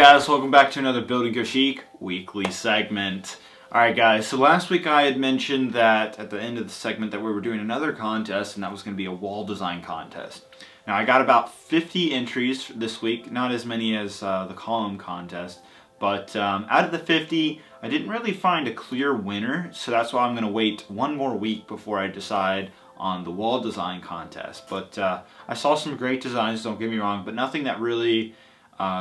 guys, welcome back to another Building Kashyyyk weekly segment. Alright guys, so last week I had mentioned that at the end of the segment that we were doing another contest, and that was going to be a wall design contest. Now I got about 50 entries this week, not as many as the column contest, but out of the 50 I didn't really find a clear winner, so that's why I'm going to wait one more week before I decide on the wall design contest. But I saw some great designs, don't get me wrong, but nothing that really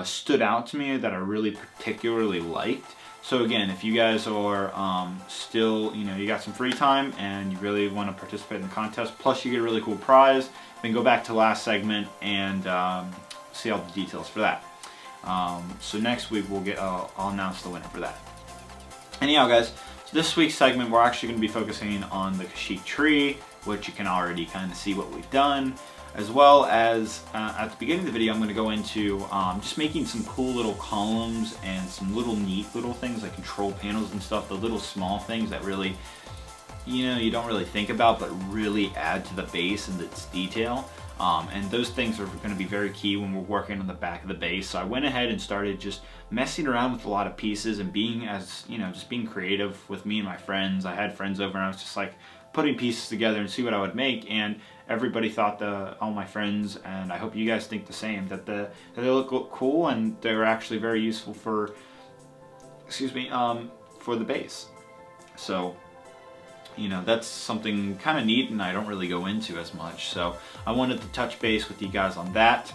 stood out to me that I really particularly liked. So again, if you guys are still, you got some free time and you really want to participate in the contest, plus you get a really cool prize, then go back to last segment and see all the details for that. So next week I'll announce the winner for that. Anyhow guys, so this week's segment we're actually going to be focusing on the Kashyyyk tree, which you can already kind of see what we've done. As well as at the beginning of the video I'm going to go into just making some cool little columns and some neat little things like control panels and stuff, the little small things that really, you don't really think about but really add to the base and its detail. And those things are going to be very key when we're working on the back of the base. So I went ahead and started just messing around with a lot of pieces and being just being creative with me and my friends. I had friends over and I was just like putting pieces together and see what I would make, and everybody thought, all my friends, and I hope you guys think the same, that they look cool and they're actually very useful for, for the base. So, that's something kind of neat and I don't really go into as much. So I wanted to touch base with you guys on that.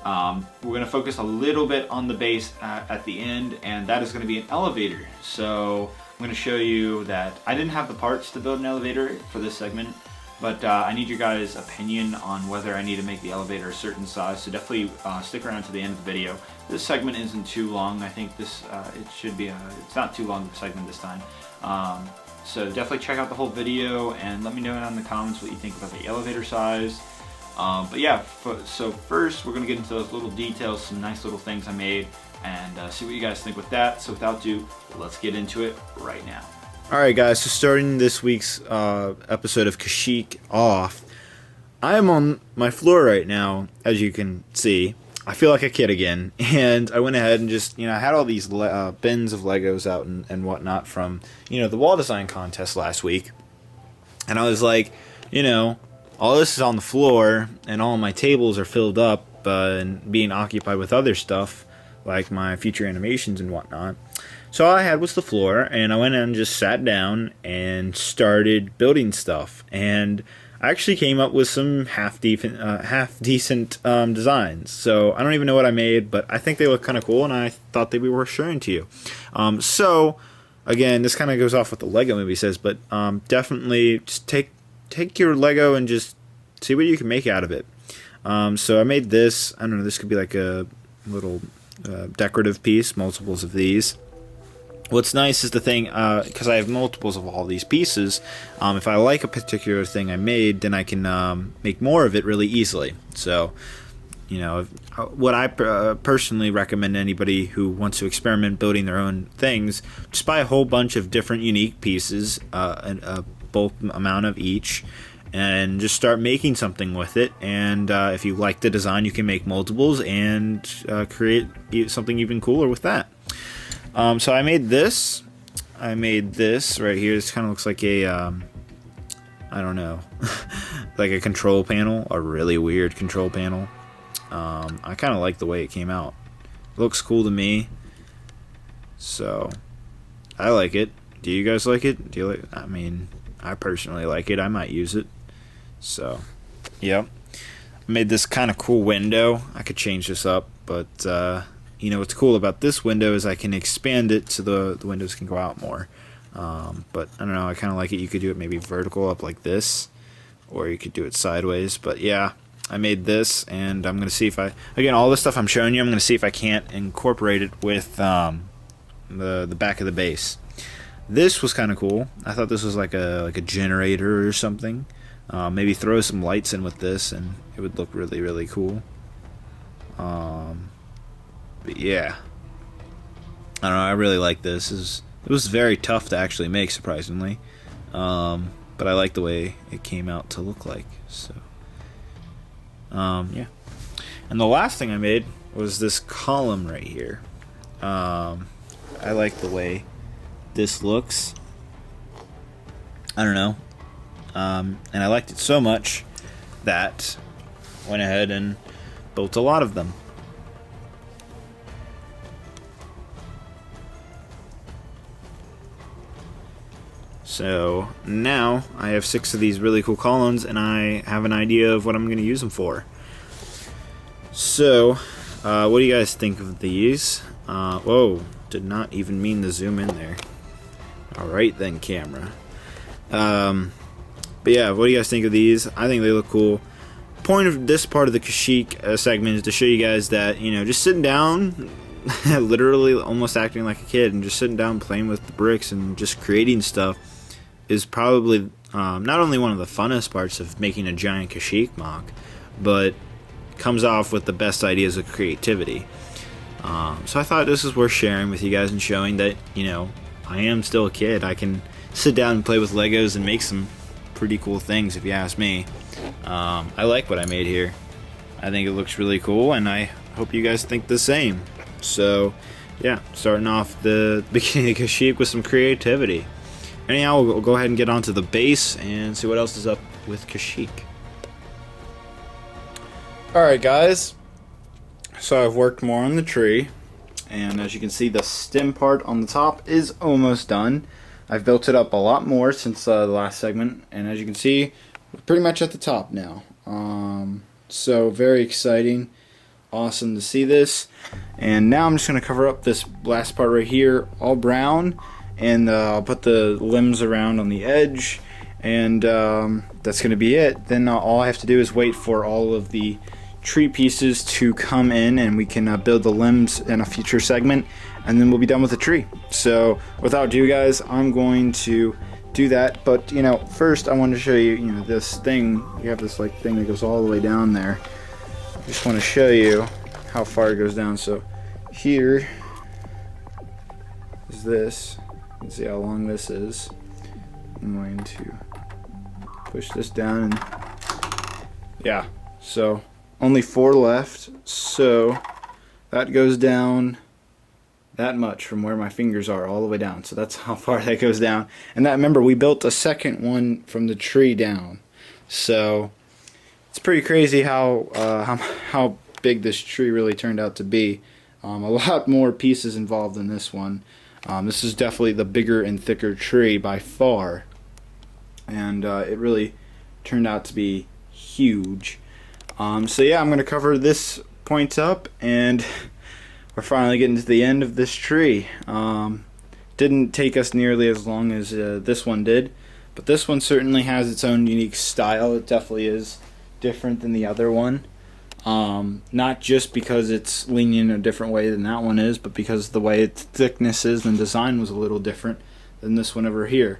We're going to focus a little bit on the base at the end, and that is going to be an elevator. So I'm going to show you that I didn't have the parts to build an elevator for this segment, but I need your guys' opinion on whether I need to make the elevator a certain size, so definitely stick around to the end of the video. This segment isn't too long. I think this it's not too long of a segment this time. So definitely check out the whole video and let me know in the comments what you think about the elevator size. But yeah, so first we're going to get into those little details, some nice little things I made, and see what you guys think with that. So without ado, let's get into it right now. Alright guys, so starting this week's episode of Kashyyyk off, I am on my floor right now, as you can see. I feel like a kid again, and I went ahead and just, I had all these bins of Legos out and whatnot from, the wall design contest last week, and I was like, all this is on the floor, and all my tables are filled up and being occupied with other stuff, like my future animations and whatnot. So all I had was the floor, and I went in and just sat down and started building stuff. And I actually came up with some half decent designs. So I don't even know what I made, but I think they look kind of cool, and I thought they'd be worth sharing to you. So again, this kind of goes off what the Lego movie says, but definitely just take your Lego and just see what you can make out of it. So I made this. I don't know. This could be like a little decorative piece, multiples of these. What's nice is the thing, because I have multiples of all these pieces, if I like a particular thing I made, then I can make more of it really easily. So, what I personally recommend to anybody who wants to experiment building their own things, just buy a whole bunch of different unique pieces, a bulk amount of each, and just start making something with it. And if you like the design, you can make multiples and create something even cooler with that. So I made this right here. This kind of looks like a, I don't know, like a control panel, a really weird control panel. I kind of like the way it came out. It looks cool to me. So I like it. Do you guys like it? Do you like? I mean, I personally like it. I might use it. So, yep. I made this kind of cool window. I could change this up, but what's cool about this window is I can expand it so the windows can go out more. But I don't know, I kind of like it. You could do it maybe vertical up like this, or you could do it sideways. But yeah, I made this, and I'm going to see if again, all this stuff I'm showing you, I'm going to see if I can't incorporate it with the back of the base. This was kind of cool. I thought this was like a generator or something. Maybe throw some lights in with this, and it would look really, really cool. But yeah, I don't know, I really like this. It was very tough to actually make, surprisingly, but I like the way it came out to look like. So yeah, and the last thing I made was this column right here. I like the way this looks. I don't know. And I liked it so much that I went ahead and built a lot of them. So now I have 6 of these really cool columns, and I have an idea of what I'm going to use them for. So, what do you guys think of these? Whoa, did not even mean to zoom in there. Alright then, camera. But yeah, what do you guys think of these? I think they look cool. Point of this part of the Kashyyyk segment is to show you guys that, you know, just sitting down, literally almost acting like a kid, and just sitting down playing with the bricks and just creating stuff is probably not only one of the funnest parts of making a giant Kashyyyk mock, but comes off with the best ideas of creativity. So I thought this is worth sharing with you guys and showing that, you know, I am still a kid. I can sit down and play with Legos and make some pretty cool things, if you ask me. I like what I made here. I think it looks really cool, and I hope you guys think the same. So yeah, starting off the beginning of Kashyyyk with some creativity. Anyhow, we'll go ahead and get onto the base and see what else is up with Kashyyyk. Alright guys, so I've worked more on the tree, and as you can see, the stem part on the top is almost done. I've built it up a lot more since the last segment, and as you can see, we're pretty much at the top now. So very exciting, awesome to see this. And now I'm just going to cover up this last part right here, all brown, and I'll put the limbs around on the edge, and that's going to be it. Then all I have to do is wait for all of the tree pieces to come in, and we can build the limbs in a future segment, and then we'll be done with the tree. So without ado guys, I'm going to do that, but you know, first I want to show you, you know, this thing. You have this like thing that goes all the way down there. I just want to show you how far it goes down. So here is this. You can see how long this is. I'm going to push this down, and yeah, so only 4 left, so that goes down that much from where my fingers are all the way down. So that's how far that goes down. And that, remember, we built a second one from the tree down. So it's pretty crazy how big this tree really turned out to be. A lot more pieces involved in this one. This is definitely the bigger and thicker tree by far, and it really turned out to be huge. So yeah, I'm going to cover this point up, and we're finally getting to the end of this tree. Didn't take us nearly as long as this one did, but this one certainly has its own unique style. It definitely is different than the other one. Not just because it's leaning in a different way than that one is, but because the way its thickness is and design was a little different than this one over here.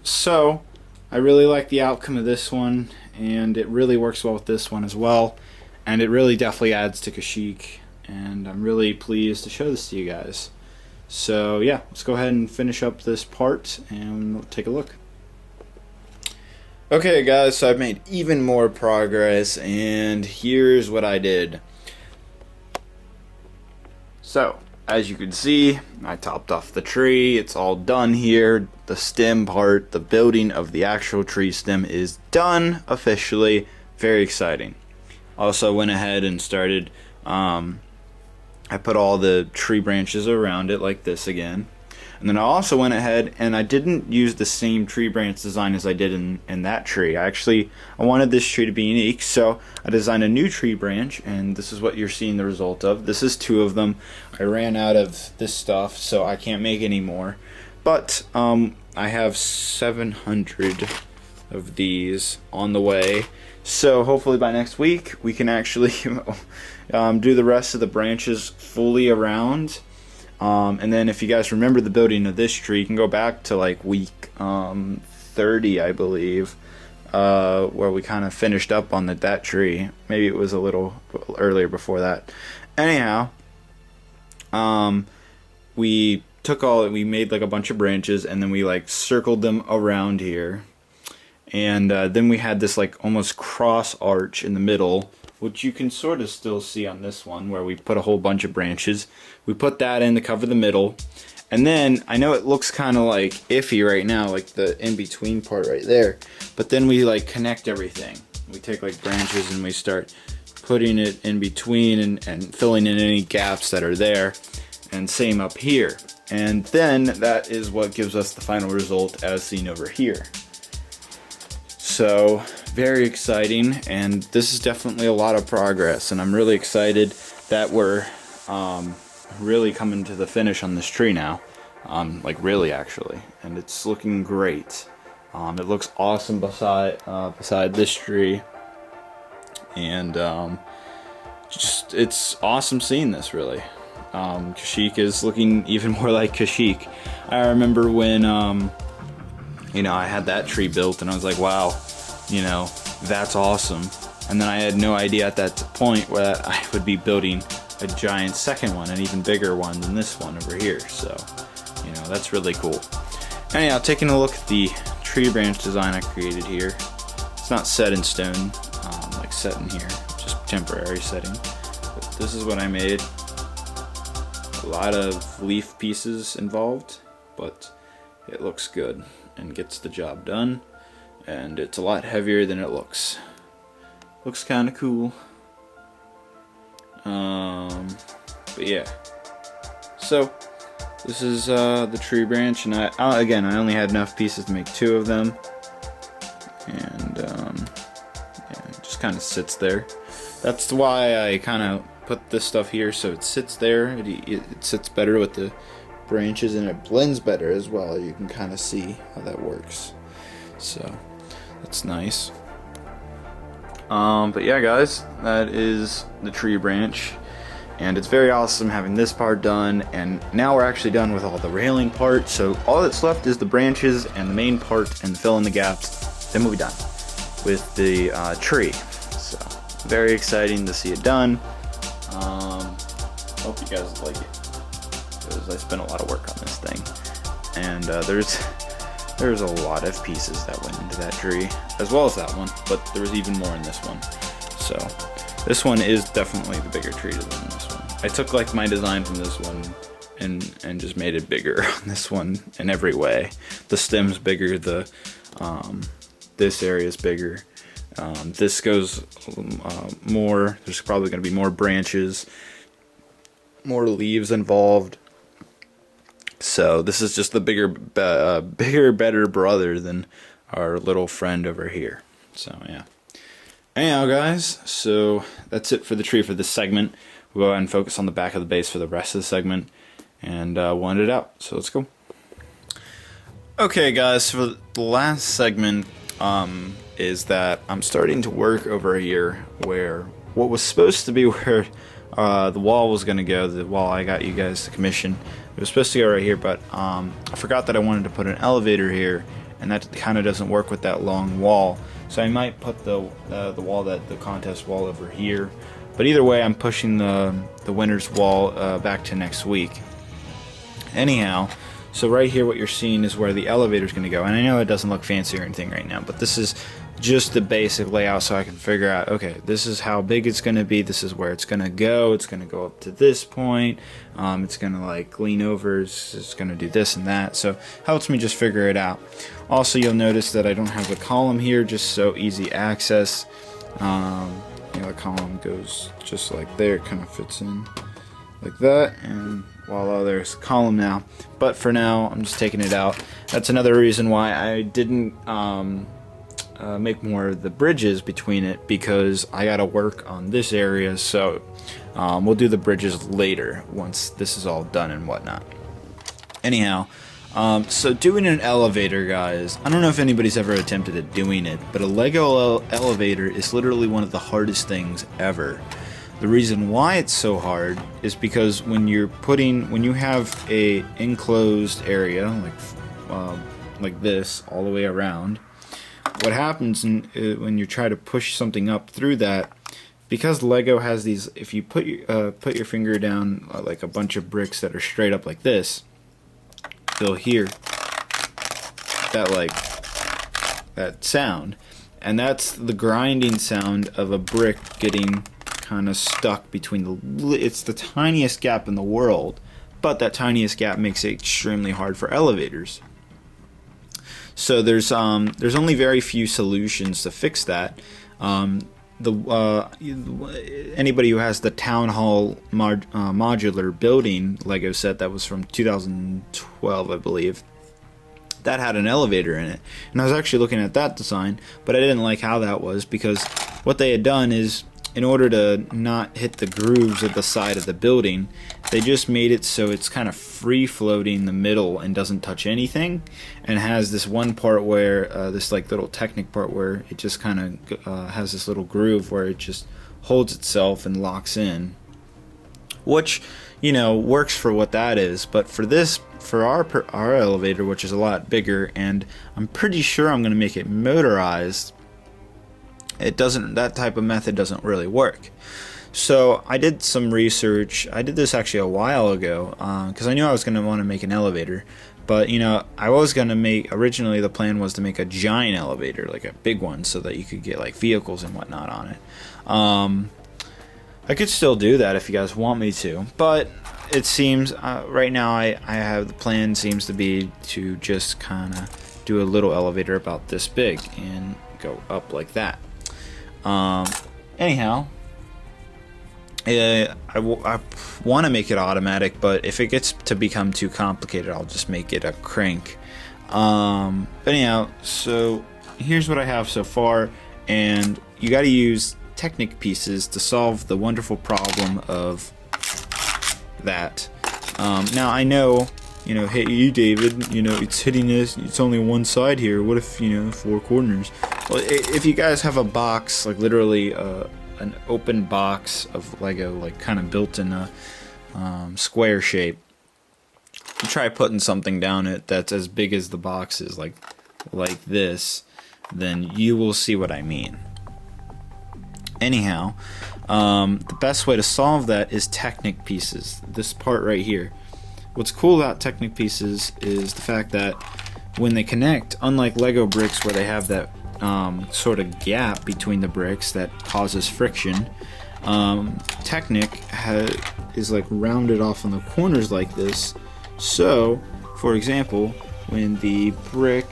So I really like the outcome of this one, and it really works well with this one as well, and it really definitely adds to Kashyyyk, and I'm really pleased to show this to you guys. So yeah, let's go ahead and finish up this part and we'll take a look. Okay guys, so I've made even more progress, and here's what I did. So, as you can see, I topped off the tree. It's all done here. The stem part, the building of the actual tree stem is done officially. Very exciting. Also went ahead and started, I put all the tree branches around it like this again. And then I also went ahead and I didn't use the same tree branch design as I did in that tree. I wanted this tree to be unique, so I designed a new tree branch, and this is what you're seeing the result of. This is 2 of them. I ran out of this stuff, so I can't make any more. But I have 700 of these on the way. So hopefully by next week we can actually do the rest of the branches fully around. And then if you guys remember the building of this tree, you can go back to like week 30, I believe, where we kind of finished up on that tree. Maybe it was a little earlier before that. Anyhow, we made like a bunch of branches, and then we like circled them around here. And then we had this like almost cross arch in the middle which you can sort of still see on this one where we put a whole bunch of branches. We put that in to cover the middle. And then, I know it looks kind of like iffy right now, like the in-between part right there. But then we like connect everything. We take like branches and we start putting it in between and filling in any gaps that are there. And same up here. And then that is what gives us the final result as seen over here. So very exciting, and this is definitely a lot of progress, and I'm really excited that we're really coming to the finish on this tree now. Like really actually, and it's looking great. It looks awesome beside this tree, and just it's awesome seeing this really. Kashyyyk is looking even more like Kashyyyk. I remember when, you know, I had that tree built and I was like, wow, you know, that's awesome. And then I had no idea at that point where I would be building a giant second one, an even bigger one than this one over here. So, you know, that's really cool. Anyhow, taking a look at the tree branch design I created here. It's not set in stone, like set in here, just temporary setting. But this is what I made. A lot of leaf pieces involved, but it looks good and gets the job done, and it's a lot heavier than it looks. Looks kind of cool. But yeah, so this is the tree branch, and I again I only had enough pieces to make 2 of them, and yeah, it just kind of sits there. That's why I kind of put this stuff here, so it sits there. It sits better with the branches, and it blends better as well. You can kind of see how that works, so that's nice. But yeah guys, that is the tree branch, and it's very awesome having this part done, and now we're actually done with all the railing part, so all that's left is the branches and the main part and fill in the gaps. Then we'll be done with the tree. So very exciting to see it done. Hope you guys like it, because I spent a lot of work on this thing, and there's a lot of pieces that went into that tree, as well as that one, but there was even more in this one. So this one is definitely the bigger tree than this one. I took like my design from this one and just made it bigger on this one in every way. The stem's bigger, the this area is bigger. This goes more. There's probably going to be more branches, more leaves involved. So this is just the bigger, better brother than our little friend over here. So yeah. Anyhow, guys, so that's it for the tree for this segment. We'll go ahead and focus on the back of the base for the rest of the segment, and we'll end it out. So let's go. Okay, guys, for the last segment, is that I'm starting to work over here where what was supposed to be where the wall was going to go, the wall I got you guys to commission, it was supposed to go right here, but I forgot that I wanted to put an elevator here, and that kind of doesn't work with that long wall. So I might put the wall, the contest wall, over here. But either way, I'm pushing the winner's wall back to next week. Anyhow, so right here what you're seeing is where the elevator is going to go. And I know it doesn't look fancy or anything right now, but this is just the basic layout, so I can figure out, okay, this is how big it's going to be, this is where it's going to go. It's going to go up to this point, it's going to like lean over, it's going to do this and that, so helps me just figure it out. Also, you'll notice that I don't have the column here, just so easy access. You know, the column goes just like there, it kind of fits in like that, and voila, there's a column now. But for now, I'm just taking it out. That's another reason why I didn't make more of the bridges between it, because I gotta work on this area. So we'll do the bridges later once this is all done and whatnot. Anyhow, so doing an elevator, guys, I don't know if anybody's ever attempted at doing it, but a Lego elevator is literally one of the hardest things ever. The reason why it's so hard is because when you have a enclosed area like this all the way around, what happens when you try to push something up through that, because Lego has these, if you put your finger down like a bunch of bricks that are straight up like this, you'll hear that that sound, and that's the grinding sound of a brick getting kind of stuck between it's the tiniest gap in the world, but that tiniest gap makes it extremely hard for elevators. So there's only very few solutions to fix that. Anybody who has the Town Hall modular building Lego set that was from 2012, I believe, that had an elevator in it, and I was actually looking at that design, but I didn't like how that was, because what they had done is, in order to not hit the grooves at the side of the building, they just made it so it's kind of free floating in the middle and doesn't touch anything, and has this one part where this like little Technic part where it just kind of has this little groove where it just holds itself and locks in, which, you know, works for what that is. But for this, for our elevator, which is a lot bigger, and I'm pretty sure I'm going to make it motorized, it doesn't, that type of method doesn't really work. So I did some research. I did this actually a while ago, because I knew I was going to want to make an elevator. But, you know, I was going to make, originally the plan was to make a giant elevator, like a big one, so that you could get like vehicles and whatnot on it. I could still do that if you guys want me to, but it seems right now I have, the plan seems to be to just kind of do a little elevator about this big and go up like that. Anyhow, I want to make it automatic, but if it gets to become too complicated, I'll just make it a crank. But anyhow, so here's what I have so far, and you got to use Technic pieces to solve the wonderful problem of that. Now I know, you know, hey you David, you know, it's hitting this, it's only one side here, what if, you know, 4 corners? Well, if you guys have a box, like literally an open box of Lego, like kind of built in a square shape, you try putting something down it that's as big as the box is, like this, then you will see what I mean. Anyhow, the best way to solve that is Technic pieces, this part right here. What's cool about Technic pieces is the fact that when they connect, unlike Lego bricks where they have that sort of gap between the bricks that causes friction, Technic is like rounded off on the corners like this. So, for example, when the brick,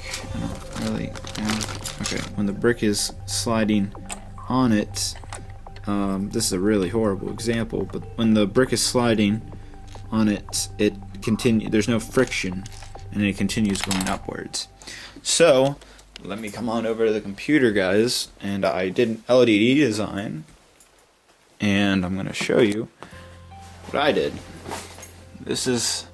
when the brick is sliding on it, this is a really horrible example, but when the brick is sliding on it, there's no friction, and it continues going upwards. So let me come on over to the computer, guys, and I did an LDD design, and I'm going to show you what I did. This is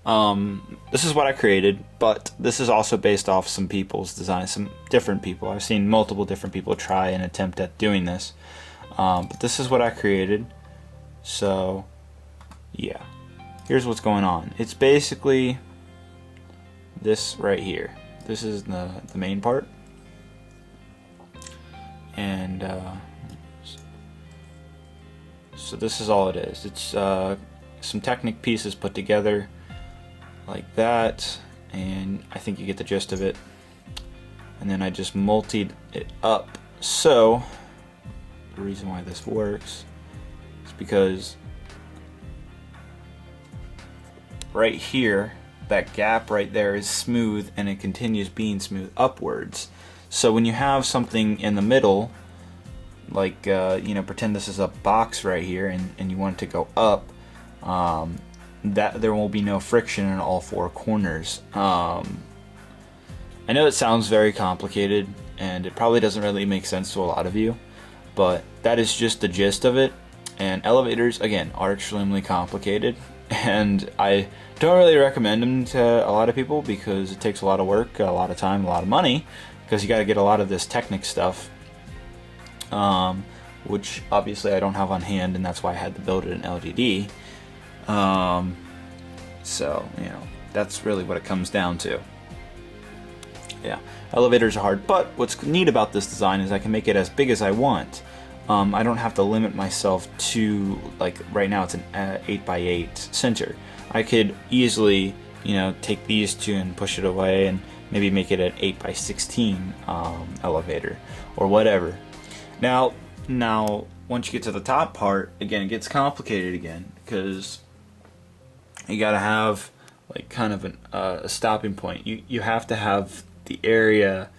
what I created, but this is also based off some people's designs, some different people. I've seen multiple different people try and attempt at doing this, but this is what I created. So yeah, here's what's going on. It's basically this right here. This is the main part, and so this is all it is. It's some Technic pieces put together like that, and I think you get the gist of it. And then I just multied it up. So the reason why this works is because right here, that gap right there is smooth, and it continues being smooth upwards. So when you have something in the middle, like you know, pretend this is a box right here, and you want it to go up, that there will be no friction in all 4 corners. I know it sounds very complicated, and it probably doesn't really make sense to a lot of you, but that is just the gist of it. And elevators, again, are extremely complicated, and I don't really recommend them to a lot of people because it takes a lot of work, a lot of time, a lot of money, because you got to get a lot of this Technic stuff, which obviously I don't have on hand, and that's why I had to build it in LDD. So, you know, that's really what it comes down to. Yeah, elevators are hard, but what's neat about this design is I can make it as big as I want. I don't have to limit myself to, like, right now it's an 8x8 center. I could easily, you know, take these two and push it away and maybe make it an 8x16 elevator or whatever. Now once you get to the top part, again, it gets complicated again, because you gotta have like kind of a stopping point. You have to have the area.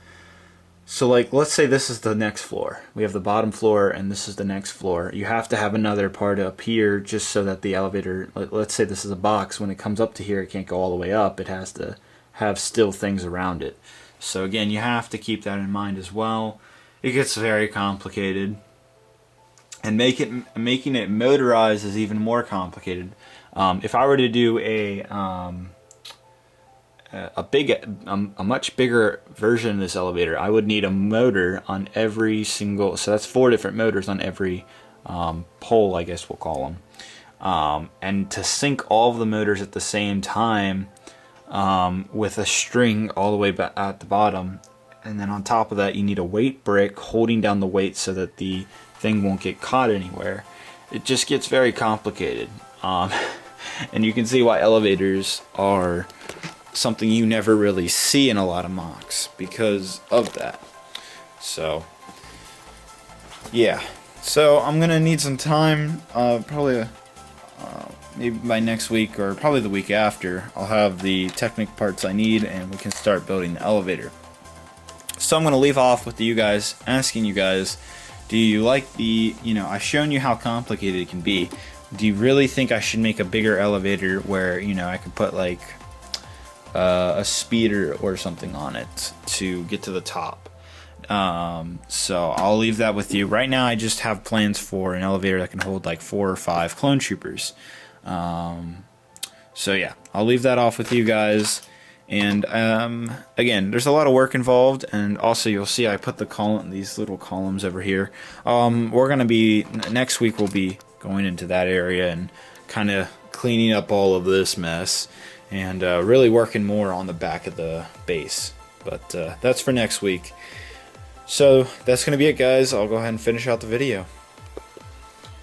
So like, let's say this is the next floor. We have the bottom floor and this is the next floor. You have to have another part up here just so that the elevator, let's say this is a box, when it comes up to here, it can't go all the way up. It has to have still things around it. So again, you have to keep that in mind as well. It gets very complicated. And making it motorized is even more complicated. If I were to do a much bigger version of this elevator, I would need a motor on every single, so that's 4 different motors on every pole, I guess we'll call them. And to sync all of the motors at the same time with a string all the way back at the bottom. And then on top of that, you need a weight brick holding down the weight so that the thing won't get caught anywhere. It just gets very complicated. And you can see why elevators are something you never really see in a lot of mocks because of that. So yeah, so I'm gonna need some time, probably maybe by next week or probably the week after. I'll have the technical parts I need and we can start building the elevator. So I'm gonna leave off with you guys, asking you guys, do you like the, I've shown you how complicated it can be. Do you really think I should make a bigger elevator where, I could put like a speeder or something on it to get to the top? So I'll leave that with you. Right now I just have plans for an elevator that can hold like 4 or 5 clone troopers. So yeah, I'll leave that off with you guys. And again, there's a lot of work involved, and also you'll see I put these little columns over here. We're gonna be next week. We'll be going into that area and kind of cleaning up all of this mess, and really working more on the back of the base. But that's for next week. So that's gonna be it, guys. I'll go ahead and finish out the video.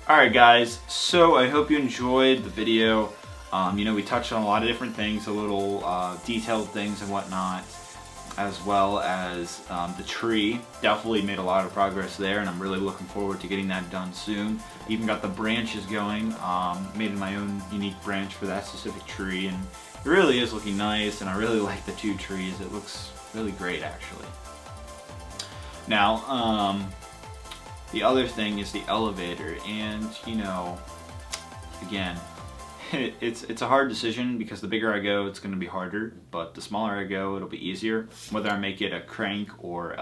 Alright guys, so I hope you enjoyed the video. We touched on a lot of different things, a little detailed things and whatnot, as well as the tree. Definitely made a lot of progress there, and I'm really looking forward to getting that done soon. Even got the branches going, made my own unique branch for that specific tree, and it really is looking nice, and I really like the 2 trees. It looks really great, actually. Now, the other thing is the elevator, and, again, it's a hard decision because the bigger I go, it's going to be harder, but the smaller I go, it'll be easier. Whether I make it a crank or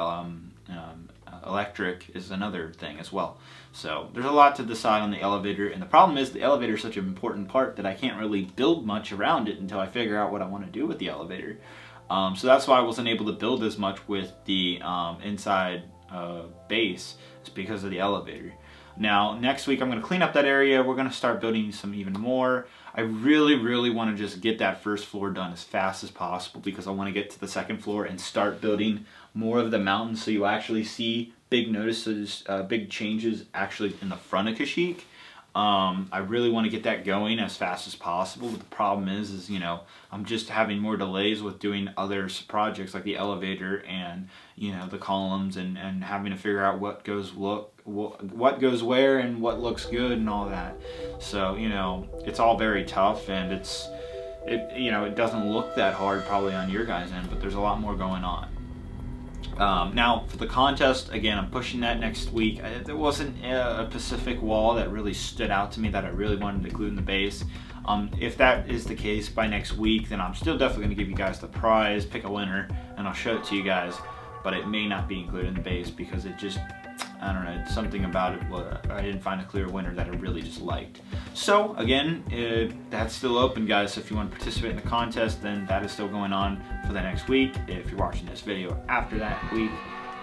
electric is another thing as well. So there's a lot to decide on the elevator, and the problem is the elevator is such an important part that I can't really build much around it until I figure out what I want to do with the elevator. So that's why I wasn't able to build as much with the inside base. It's because of the elevator. Now, next week I'm going to clean up that area. We're going to start building some even more. I really want to just get that first floor done as fast as possible because I want to get to the second floor and start building more of the mountain so you actually see big big changes actually in the front of Kashyyyk. I really want to get that going as fast as possible, but the problem is I'm just having more delays with doing other projects like the elevator and the columns and having to figure out what goes where and what looks good and all that. So it's all very tough, and it doesn't look that hard probably on your guys' end, but there's a lot more going on. Now for the contest, again, I'm pushing that next week. There wasn't a specific wall that really stood out to me that I really wanted to include in the base. If that is the case by next week, then I'm still definitely going to give you guys the prize, pick a winner, and I'll show it to you guys, but it may not be included in the base because it just, I don't know, something about it, I didn't find a clear winner that I really just liked. So again, that's still open, guys. So if you want to participate in the contest, then that is still going on for the next week. If you're watching this video after that week,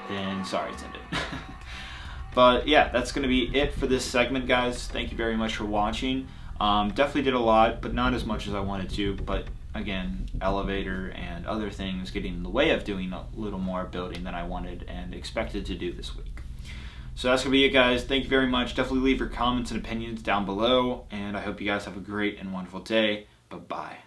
then sorry, it's ended. But yeah, that's going to be it for this segment, guys. Thank you very much for watching. Definitely did a lot, but not as much as I wanted to. But again, elevator and other things getting in the way of doing a little more building than I wanted and expected to do this week. So that's going to be it, guys. Thank you very much. Definitely leave your comments and opinions down below, and I hope you guys have a great and wonderful day. Bye-bye.